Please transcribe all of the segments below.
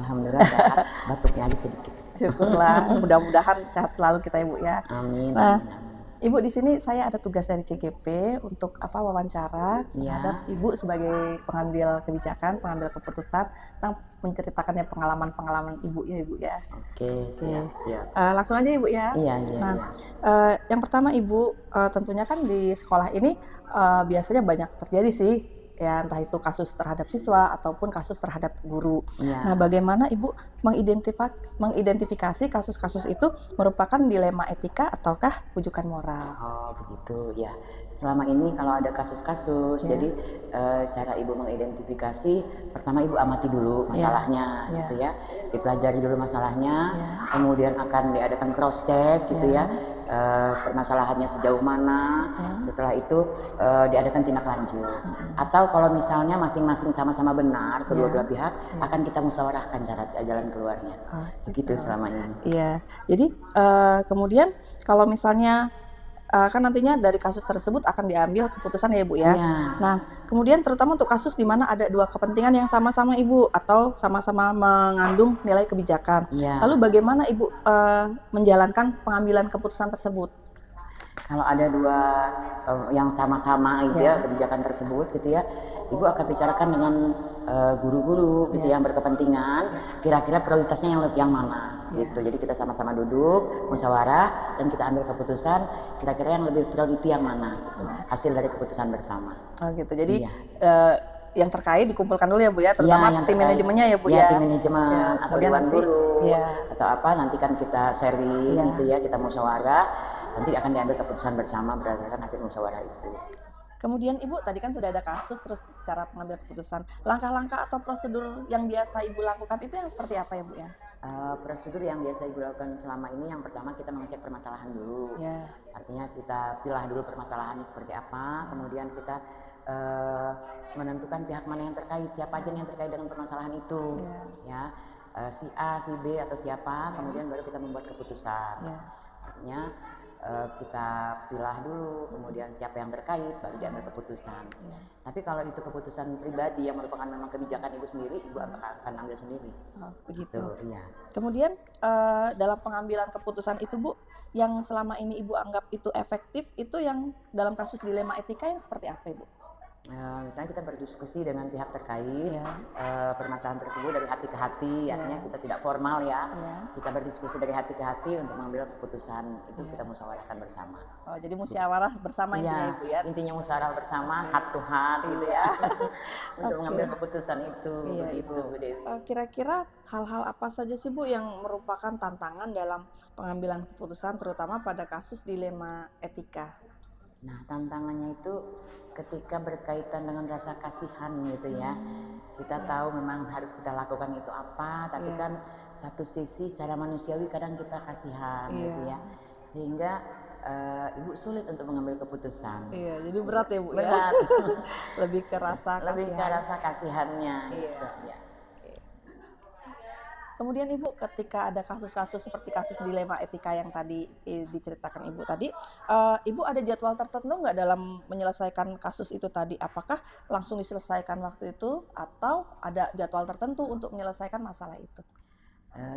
Alhamdulillah sehat, batuknya aja sedikit. Syukurlah, mudah-mudahan sehat selalu kita ya Bu ya. Amin, Nah, amin, amin. Ibu di sini saya ada tugas dari CGP untuk wawancara terhadap Ya, Ibu sebagai pengambil kebijakan, pengambil keputusan tentang menceritakannya pengalaman-pengalaman Ibu ya Ibu ya. oke, Oke, siap, siap. langsung aja Ibu ya. Iya, iya, Nah, iya. yang pertama Ibu, tentunya kan di sekolah ini biasanya banyak terjadi sih, ya entah itu kasus terhadap siswa ataupun kasus terhadap guru. Iya. Nah, bagaimana Ibu mengidentifikasi kasus-kasus itu merupakan dilema etika ataukah rujukan moral? Oh begitu ya. Selama ini kalau ada kasus-kasus, Ya. jadi cara ibu mengidentifikasi, pertama ibu amati dulu masalahnya, Ya. gitu ya. Dipelajari dulu masalahnya, Ya. kemudian akan diadakan cross check, gitu ya. Permasalahannya sejauh mana. Setelah itu diadakan tindak lanjut. Atau kalau misalnya masing-masing sama-sama benar, kedua belah pihak, akan kita musyawarahkan jalan keluarnya. Begitu selama ini. Iya. Jadi kemudian kalau misalnya kan nantinya dari kasus tersebut akan diambil keputusan ya Ibu ya. Iya. Nah, kemudian terutama untuk kasus di mana ada dua kepentingan yang sama-sama Ibu atau sama-sama mengandung nilai kebijakan. Iya. Lalu bagaimana Ibu menjalankan pengambilan keputusan tersebut? Kalau ada dua yang sama-sama gitu ya kebijakan tersebut gitu ya, ibu akan bicarakan dengan guru-guru gitu yang berkepentingan, kira-kira prioritasnya yang mana gitu. Jadi kita sama-sama duduk musyawarah dan kita ambil keputusan kira-kira yang lebih priority yang mana gitu, hasil dari keputusan bersama. Oh gitu. Jadi yang terkait dikumpulkan dulu ya Bu ya, terutama tim manajemennya ya Bu ya. Ya, Tim manajemen atau dewan guru atau apa, nanti kan kita sharing gitu ya, kita musyawarah, nanti akan diambil keputusan bersama berdasarkan hasil musyawarah itu. Kemudian Ibu tadi kan sudah ada kasus, terus cara pengambil keputusan. Langkah-langkah atau prosedur yang biasa Ibu lakukan itu yang seperti apa ya Bu ya? Prosedur yang biasa ibu lakukan selama ini, yang pertama kita mengecek permasalahan dulu. Artinya kita pilah dulu permasalahannya seperti apa, kemudian kita menentukan pihak mana yang terkait, siapa aja yang terkait dengan permasalahan itu, ya si A, si B atau siapa, kemudian baru kita membuat keputusan. Artinya kita pilah dulu, kemudian siapa yang terkait, baru diambil keputusan. Tapi kalau itu keputusan pribadi yang merupakan memang kebijakan ibu sendiri, ibu akan ambil sendiri. Begitu. Iya. Kemudian dalam pengambilan keputusan itu Bu, yang selama ini Ibu anggap itu efektif, itu yang dalam kasus dilema etika yang seperti apa Ibu? Misalnya kita berdiskusi dengan pihak terkait permasalahan tersebut dari hati ke hati, artinya kita tidak formal ya, kita berdiskusi dari hati ke hati untuk mengambil keputusan itu kita musyawarahkan bersama. Oh jadi musyawarah bersama intinya Ibu ya? Intinya musyawarah bersama, heart to heart gitu ya, untuk mengambil keputusan itu. Begitu Bu Dewi. Kira-kira hal-hal apa saja sih Bu yang merupakan tantangan dalam pengambilan keputusan terutama pada kasus dilema etika? Nah, tantangannya itu ketika berkaitan dengan rasa kasihan gitu ya. Kita tahu memang harus kita lakukan itu apa, tapi kan satu sisi secara manusiawi kadang kita kasihan gitu ya. Sehingga ibu sulit untuk mengambil keputusan. Iya, jadi berat ya Bu berat. ya. Lebih ke rasa kasihan. Lebih ke rasa kasihannya gitu ya. Kemudian Ibu ketika ada kasus-kasus seperti kasus dilema etika yang tadi diceritakan Ibu tadi, Ibu ada jadwal tertentu nggak dalam menyelesaikan kasus itu tadi? Apakah langsung diselesaikan waktu itu atau ada jadwal tertentu untuk menyelesaikan masalah itu?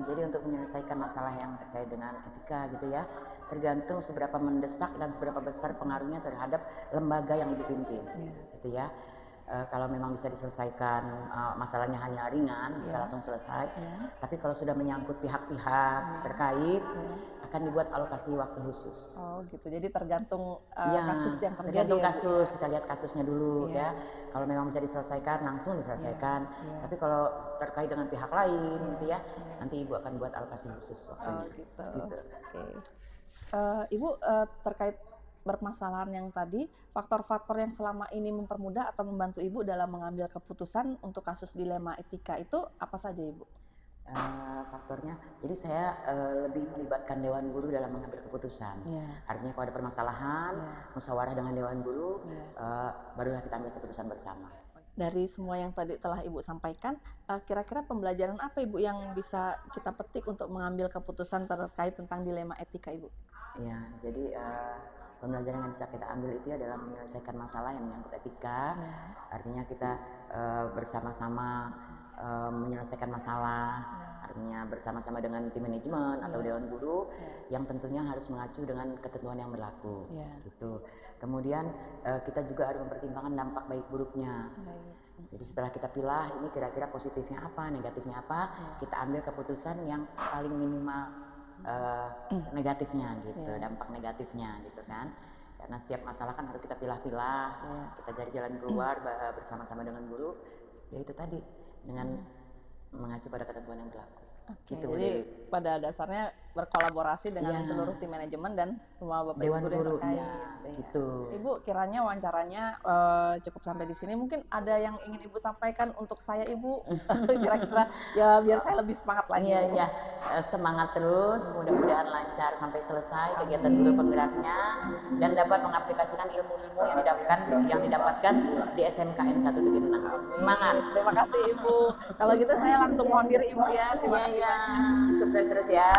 Jadi untuk menyelesaikan masalah yang terkait dengan etika gitu ya, tergantung seberapa mendesak dan seberapa besar pengaruhnya terhadap lembaga yang dipimpin, gitu ya. Kalau memang bisa diselesaikan masalahnya hanya ringan, bisa langsung selesai. Tapi kalau sudah menyangkut pihak-pihak terkait, akan dibuat alokasi waktu khusus. Oh gitu, jadi tergantung kasus yang terjadi. Tergantung kasus, kita lihat kasusnya dulu ya. Kalau memang bisa diselesaikan, langsung diselesaikan. Tapi kalau terkait dengan pihak lain gitu ya, nanti ibu akan buat alokasi khusus waktunya. Gitu. Ibu terkait permasalahan yang tadi, faktor-faktor yang selama ini mempermudah atau membantu Ibu dalam mengambil keputusan untuk kasus dilema etika itu apa saja Ibu? Faktornya, jadi saya lebih melibatkan dewan guru dalam mengambil keputusan. Artinya kalau ada permasalahan, musyawarah dengan dewan guru, barulah kita ambil keputusan bersama. Dari semua yang tadi telah Ibu sampaikan, kira-kira pembelajaran apa Ibu yang bisa kita petik untuk mengambil keputusan terkait tentang dilema etika Ibu? Ya, jadi pembelajaran yang bisa kita ambil itu adalah menyelesaikan masalah yang menyangkut etika. Artinya kita bersama-sama menyelesaikan masalah, artinya bersama-sama dengan tim manajemen atau dewan guru yang tentunya harus mengacu dengan ketentuan yang berlaku, gitu. Kemudian kita juga harus mempertimbangkan dampak baik buruknya. Jadi setelah kita pilih ini kira-kira positifnya apa, negatifnya apa, kita ambil keputusan yang paling minimal negatifnya gitu, dampak negatifnya gitu kan. Karena setiap masalah kan harus kita pilah-pilah, kita cari jalan keluar bersama-sama dengan guru. Ya itu tadi dengan mengacu pada ketentuan yang berlaku. Oke, Gitu, jadi Bu Dewi. pada dasarnya berkolaborasi dengan Iya. seluruh tim manajemen dan semua bapak Dewan ibu yang guru, terkait. iya, Iya. gitu. Ibu, kiranya wawancaranya cukup sampai di sini. Mungkin ada yang ingin ibu sampaikan untuk saya, ibu? Kira-kira ya biar saya lebih semangat lagi. Iya, iya. Semangat terus, mudah-mudahan lancar sampai selesai kegiatan guru penggeraknya dan dapat mengaplikasikan ilmu-ilmu yang didapatkan di SMKN 1 Negeri Menang. Semangat. Terima kasih ibu. Kalau gitu saya langsung mohon diri ibu ya. Terima kasih Iya, banyak. sukses terus ya.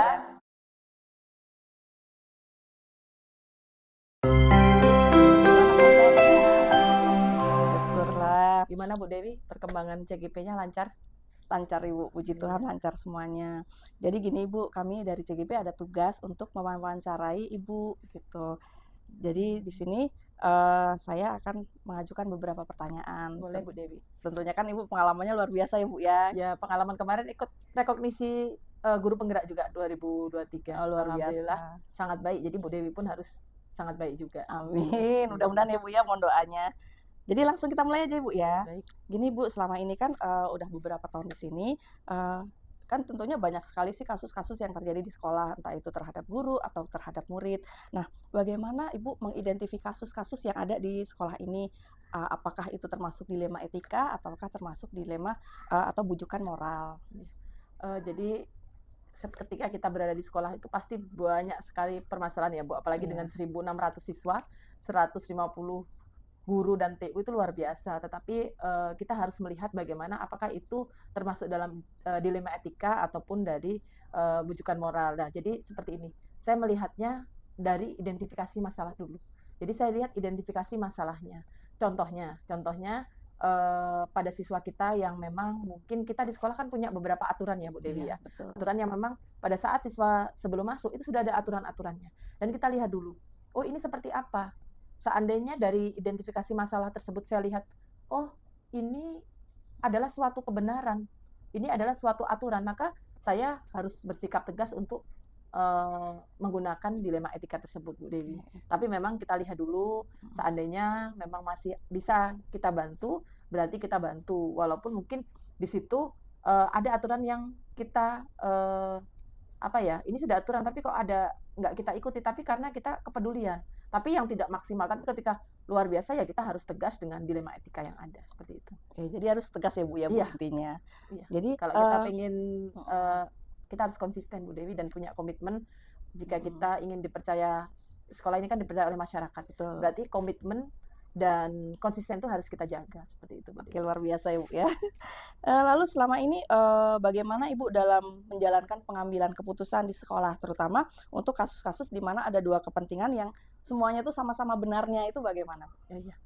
Syukurlah. Gimana Bu Dewi, perkembangan CGP-nya lancar? Lancar Ibu, puji Tuhan lancar semuanya. Jadi gini Ibu, kami dari CGP ada tugas untuk mewawancarai Ibu gitu. Jadi di sini saya akan mengajukan beberapa pertanyaan. Boleh Bu Dewi. Tentunya kan Ibu pengalamannya luar biasa ya Bu ya. Ya, pengalaman kemarin ikut rekognisi guru penggerak juga 2023. Oh, luar Alhamdulillah biasa. sangat baik. Jadi Bu Dewi pun harus sangat baik juga. Amin. Mudah-mudahan ya Bu ya, mohon doanya. Jadi langsung kita mulai aja Bu ya. Baik. Gini Bu, selama ini kan udah beberapa tahun di sini, kan tentunya banyak sekali sih kasus-kasus yang terjadi di sekolah, entah itu terhadap guru atau terhadap murid. Nah, bagaimana Ibu mengidentifikasi kasus-kasus yang ada di sekolah ini? Apakah itu termasuk dilema etika ataukah termasuk dilema atau bujukan moral? Jadi ketika kita berada di sekolah itu pasti banyak sekali permasalahan ya Bu, apalagi dengan 1.600 siswa, 150 guru dan TU itu luar biasa. Tetapi kita harus melihat bagaimana apakah itu termasuk dalam dilema etika ataupun dari bujukan moral. Nah, jadi seperti ini. Saya melihatnya dari identifikasi masalah dulu. Jadi saya lihat identifikasi masalahnya. Contohnya pada siswa kita yang memang mungkin kita di sekolah kan punya beberapa aturan ya Bu Dewi ya. Betul. Aturan yang memang pada saat siswa sebelum masuk itu sudah ada aturan-aturannya. Dan kita lihat dulu, oh ini seperti apa? Seandainya dari identifikasi masalah tersebut saya lihat, oh ini adalah suatu kebenaran, ini adalah suatu aturan, maka saya harus bersikap tegas untuk menggunakan dilema etika tersebut, Bu Dewi. Tapi memang kita lihat dulu, seandainya memang masih bisa kita bantu, berarti kita bantu. Walaupun mungkin di situ ada aturan yang kita ini sudah aturan, tapi kok ada nggak kita ikuti, tapi karena kita kepedulian. Tapi yang tidak maksimal, tapi ketika luar biasa ya kita harus tegas dengan dilema etika yang ada, seperti itu. Oke, jadi harus tegas ya Bu ya, Bu, intinya. Iya. Jadi Kalau kita pengen, kita harus konsisten Bu Dewi dan punya komitmen. Jika kita ingin dipercaya, sekolah ini kan dipercaya oleh masyarakat. Betul. Berarti komitmen dan konsisten itu harus kita jaga, seperti itu Bu Dewi. Oke, luar biasa ya Bu ya. Lalu selama ini bagaimana Ibu dalam menjalankan pengambilan keputusan di sekolah, terutama untuk kasus-kasus di mana ada dua kepentingan yang semuanya itu sama-sama benarnya, itu bagaimana? Iya.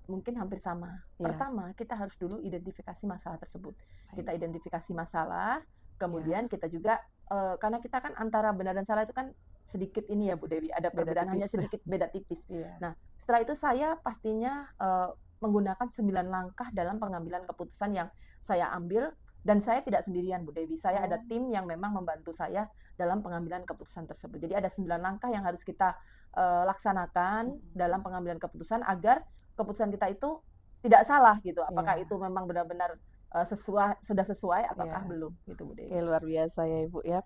Mungkin hampir sama. Pertama, kita harus dulu identifikasi masalah tersebut. Kita identifikasi masalah, kemudian kita juga karena kita kan antara benar dan salah itu kan sedikit ini ya Bu Dewi, ada perbedaan hanya sedikit, beda tipis. Nah, setelah itu saya pastinya menggunakan 9 langkah dalam pengambilan keputusan yang saya ambil, dan saya tidak sendirian Bu Dewi. Saya ada tim yang memang membantu saya dalam pengambilan keputusan tersebut. Jadi ada 9 langkah yang harus kita laksanakan dalam pengambilan keputusan agar keputusan kita itu tidak salah gitu. Apakah itu memang benar-benar sudah sesuai ataukah belum gitu Bu Dewi. Oke, luar biasa ya Ibu ya.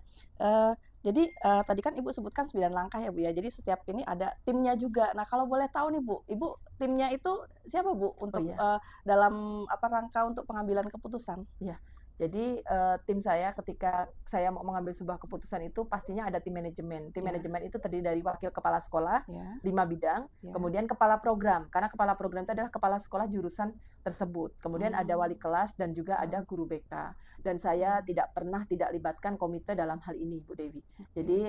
Jadi tadi kan Ibu sebutkan 9 langkah ya Bu ya. Jadi setiap ini ada timnya juga. Nah, kalau boleh tahu nih Bu, Ibu timnya itu siapa Bu untuk dalam rangka untuk pengambilan keputusan? Iya. Jadi tim saya ketika saya mau mengambil sebuah keputusan itu pastinya ada tim manajemen. Tim manajemen itu terdiri dari wakil kepala sekolah, 5 bidang, kemudian kepala program. Karena kepala program itu adalah kepala sekolah jurusan tersebut. Kemudian ada wali kelas dan juga ada guru BK. Dan saya tidak pernah tidak libatkan komite dalam hal ini, Bu Dewi. Jadi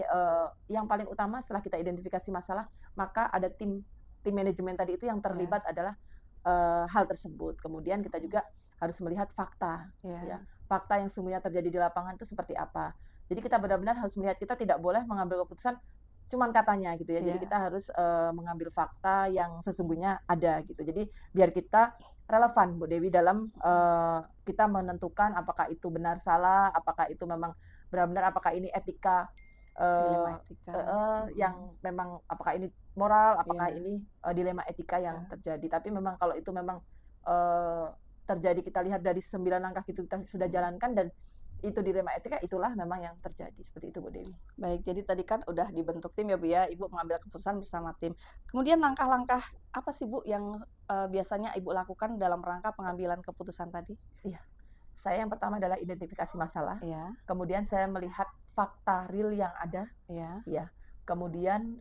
yang paling utama setelah kita identifikasi masalah, maka ada tim manajemen tadi itu yang terlibat adalah hal tersebut. Kemudian kita juga harus melihat fakta, Iya. ya. Fakta yang sesungguhnya terjadi di lapangan itu seperti apa. Jadi kita benar-benar harus melihat, kita tidak boleh mengambil keputusan cuman katanya gitu ya. Jadi Iya. kita harus mengambil fakta yang sesungguhnya ada gitu. Jadi biar kita relevan Bu Dewi dalam kita menentukan apakah itu benar salah, apakah itu memang benar-benar, apakah ini etika Dilema eh, etika. yang memang, apakah ini moral, apakah Iya. ini dilema etika yang Iya. terjadi. Tapi memang kalau itu memang terjadi, kita lihat dari 9 langkah itu kita sudah jalankan dan itu dilema etika, itulah memang yang terjadi. Seperti itu Bu Dewi. Baik, jadi tadi kan udah dibentuk tim ya Bu ya, Ibu mengambil keputusan bersama tim. Kemudian langkah-langkah apa sih Bu yang biasanya Ibu lakukan dalam rangka pengambilan keputusan tadi? Iya. Saya yang pertama adalah identifikasi masalah, Iya, kemudian saya melihat fakta real yang ada, iya, ya. Kemudian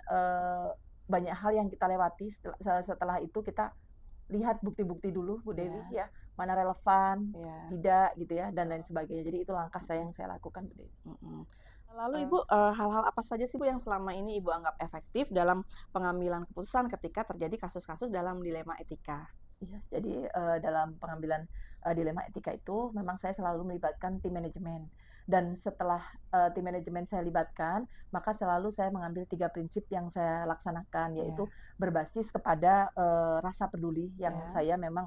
banyak hal yang kita lewati, setelah itu kita lihat bukti-bukti dulu Bu Dewi, ya, mana relevan, iya. tidak gitu ya, dan lain sebagainya. Jadi itu langkah saya yang saya lakukan Bu Dewi. Lalu Ibu, hal-hal apa saja sih Bu yang selama ini Ibu anggap efektif dalam pengambilan keputusan ketika terjadi kasus-kasus dalam dilema etika? Iya, jadi dalam pengambilan dilema etika itu memang saya selalu melibatkan tim manajemen. Dan setelah tim manajemen saya libatkan, maka selalu saya mengambil 3 prinsip yang saya laksanakan, yaitu berbasis kepada rasa peduli yang Iya. saya memang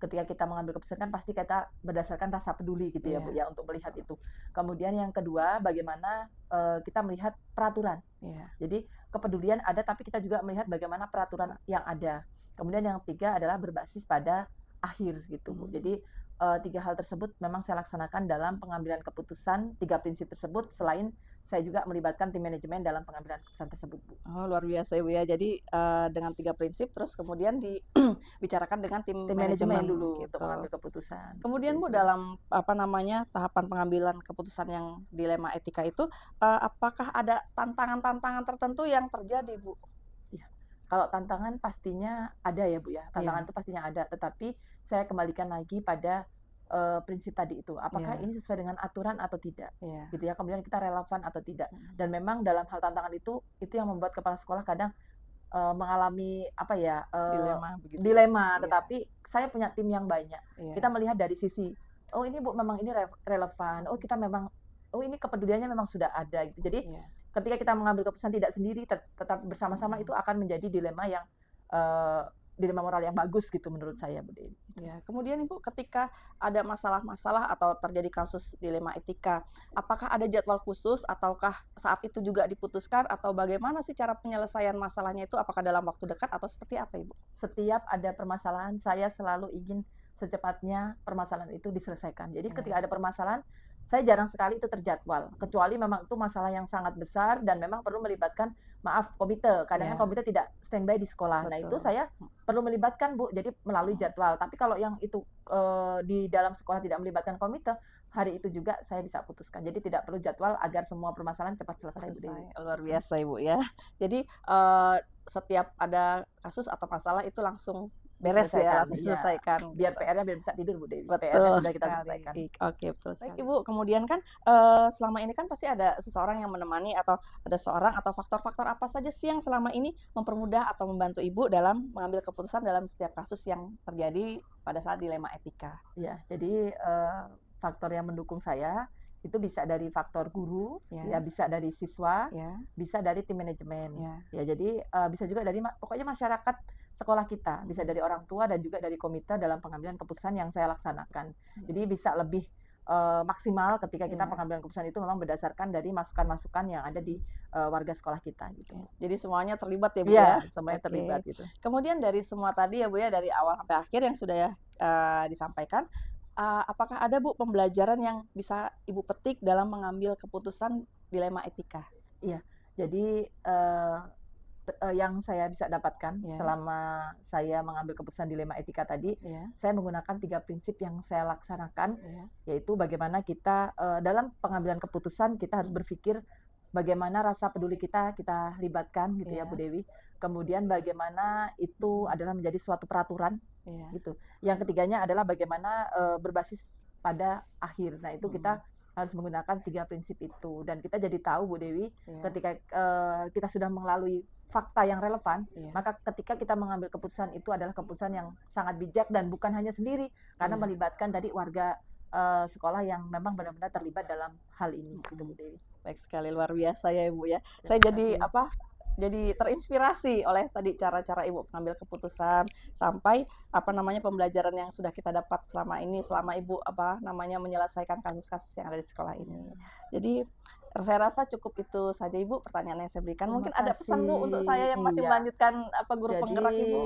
ketika kita mengambil keputusan kan pasti kita berdasarkan rasa peduli gitu ya Bu Iya. ya, untuk melihat itu. Kemudian yang kedua, bagaimana kita melihat peraturan. Iya. Jadi kepedulian ada, tapi kita juga melihat bagaimana peraturan yang ada. Kemudian yang ketiga adalah berbasis pada akhir gitu Bu. Jadi 3 hal tersebut memang saya laksanakan dalam pengambilan keputusan, 3 prinsip tersebut, selain saya juga melibatkan tim manajemen dalam pengambilan keputusan tersebut Bu. Oh, luar biasa ya Bu ya. Jadi dengan 3 prinsip terus kemudian dibicarakan dengan tim Tim manajemen manajemen dulu gitu. untuk mengambil keputusan. Kemudian Bu, Seperti itu. dalam apa namanya, tahapan pengambilan keputusan yang dilema etika itu, apakah ada tantangan-tantangan tertentu yang terjadi Bu? Iya. Kalau tantangan pastinya ada ya Bu ya, tantangan Iya. itu pastinya ada, tetapi saya kembalikan lagi pada prinsip tadi itu, apakah Iya. ini sesuai dengan aturan atau tidak, Iya. gitu ya. Kemudian kita relevan atau tidak. Dan memang dalam hal tantangan itu yang membuat kepala sekolah kadang mengalami apa ya, Dilema begitu. dilema, Iya. tetapi saya punya tim yang banyak. Iya. Kita melihat dari sisi, oh ini Bu memang ini relevan, oh kita memang, oh ini kepeduliannya memang sudah ada gitu. Jadi Iya. ketika kita mengambil keputusan tidak sendiri, tetap bersama-sama, itu akan menjadi dilema yang dilema moral yang bagus gitu menurut saya Bu Dewi. Ya, kemudian Ibu ketika ada masalah-masalah atau terjadi kasus dilema etika, apakah ada jadwal khusus ataukah saat itu juga diputuskan atau bagaimana sih cara penyelesaian masalahnya itu? Apakah dalam waktu dekat atau seperti apa Ibu? Setiap ada permasalahan, saya selalu ingin secepatnya permasalahan itu diselesaikan. Jadi ketika ada permasalahan, saya jarang sekali itu terjadwal, kecuali memang itu masalah yang sangat besar dan memang perlu melibatkan, maaf, komite. Kadang-kadang komite tidak standby di sekolah. Nah itu Betul. saya perlu melibatkan Bu, jadi melalui jadwal. Tapi kalau yang itu di dalam sekolah tidak melibatkan komite, hari itu juga saya bisa putuskan. Jadi tidak perlu jadwal agar semua permasalahan cepat selesai Bu Dewi. Luar biasa Ibu ya. Jadi setiap ada kasus atau masalah itu langsung beres ya, langsung diselesaikan. Biar PR-nya biar bisa tidur Bu Dewi. Betul PR-nya sudah kita sekali. selesaikan. Oke, betul sekali. Baik Ibu, kemudian kan selama ini kan pasti ada seseorang yang menemani atau ada seorang atau faktor-faktor apa saja sih yang selama ini mempermudah atau membantu Ibu dalam mengambil keputusan dalam setiap kasus yang terjadi pada saat dilema etika? Ya, jadi faktor yang mendukung saya itu bisa dari faktor guru, ya bisa dari siswa, bisa dari tim manajemen. Ya, jadi bisa juga dari pokoknya masyarakat sekolah kita, bisa dari orang tua dan juga dari komite dalam pengambilan keputusan yang saya laksanakan. Jadi bisa lebih maksimal ketika kita pengambilan keputusan itu memang berdasarkan dari masukan-masukan yang ada di warga sekolah kita gitu. Jadi semuanya terlibat ya Bu Iya, ya? semuanya terlibat gitu. Kemudian dari semua tadi ya Bu ya, dari awal sampai akhir yang sudah disampaikan, apakah ada Bu pembelajaran yang bisa Ibu petik dalam mengambil keputusan dilema etika? Iya, jadi yang saya bisa dapatkan selama saya mengambil keputusan dilema etika tadi, saya menggunakan 3 prinsip yang saya laksanakan, yaitu bagaimana kita dalam pengambilan keputusan kita harus berpikir bagaimana rasa peduli kita libatkan gitu ya Bu Dewi. Kemudian bagaimana itu adalah menjadi suatu peraturan gitu. Yang ketiganya adalah bagaimana berbasis pada akhir. Nah itu kita harus menggunakan 3 prinsip itu. Dan kita jadi tahu Bu Dewi, Iya, ketika kita sudah melalui fakta yang relevan, iya, maka ketika kita mengambil keputusan itu adalah keputusan yang sangat bijak dan bukan hanya sendiri, karena Iya. melibatkan tadi warga sekolah yang memang benar-benar terlibat dalam hal ini, gitu Bu Dewi. Baik sekali, luar biasa ya Ibu ya. Saya Terima jadi kasih. jadi terinspirasi oleh tadi cara-cara Ibu mengambil keputusan sampai pembelajaran yang sudah kita dapat selama ini, selama Ibu menyelesaikan kasus-kasus yang ada di sekolah ini. Jadi saya rasa cukup itu saja Ibu pertanyaan yang saya berikan. Terima Mungkin ada pesan Bu untuk kasih. saya yang masih Iya. melanjutkan guru Jadi penggerak Ibu?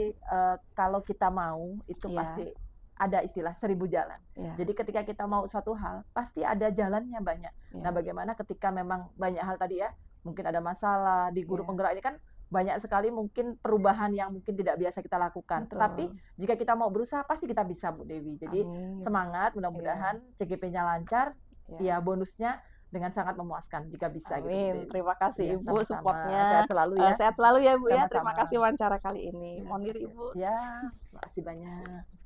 kalau kita mau itu Iya. pasti ada istilah 1000 jalan. Iya, Jadi ketika kita mau suatu hal, pasti ada jalannya banyak. iya, Nah, bagaimana ketika memang banyak hal tadi ya, mungkin ada masalah di guru Iya. penggerak ini kan banyak sekali mungkin perubahan yang mungkin tidak biasa kita lakukan. betul. Tetapi jika kita mau berusaha pasti kita bisa Bu Dewi. Jadi Amin. semangat, mudah-mudahan CGP-nya lancar, Iya. ya bonusnya dengan sangat memuaskan jika bisa gitu Bu Amin. Dewi. Terima kasih Iya, Ibu sama-sama. supportnya. Sehat selalu ya. Sehat selalu ya Bu ya. Terima Sama-sama. kasih wawancara kali ini. Ya, Mohon diri Ibu. ya, terima kasih banyak.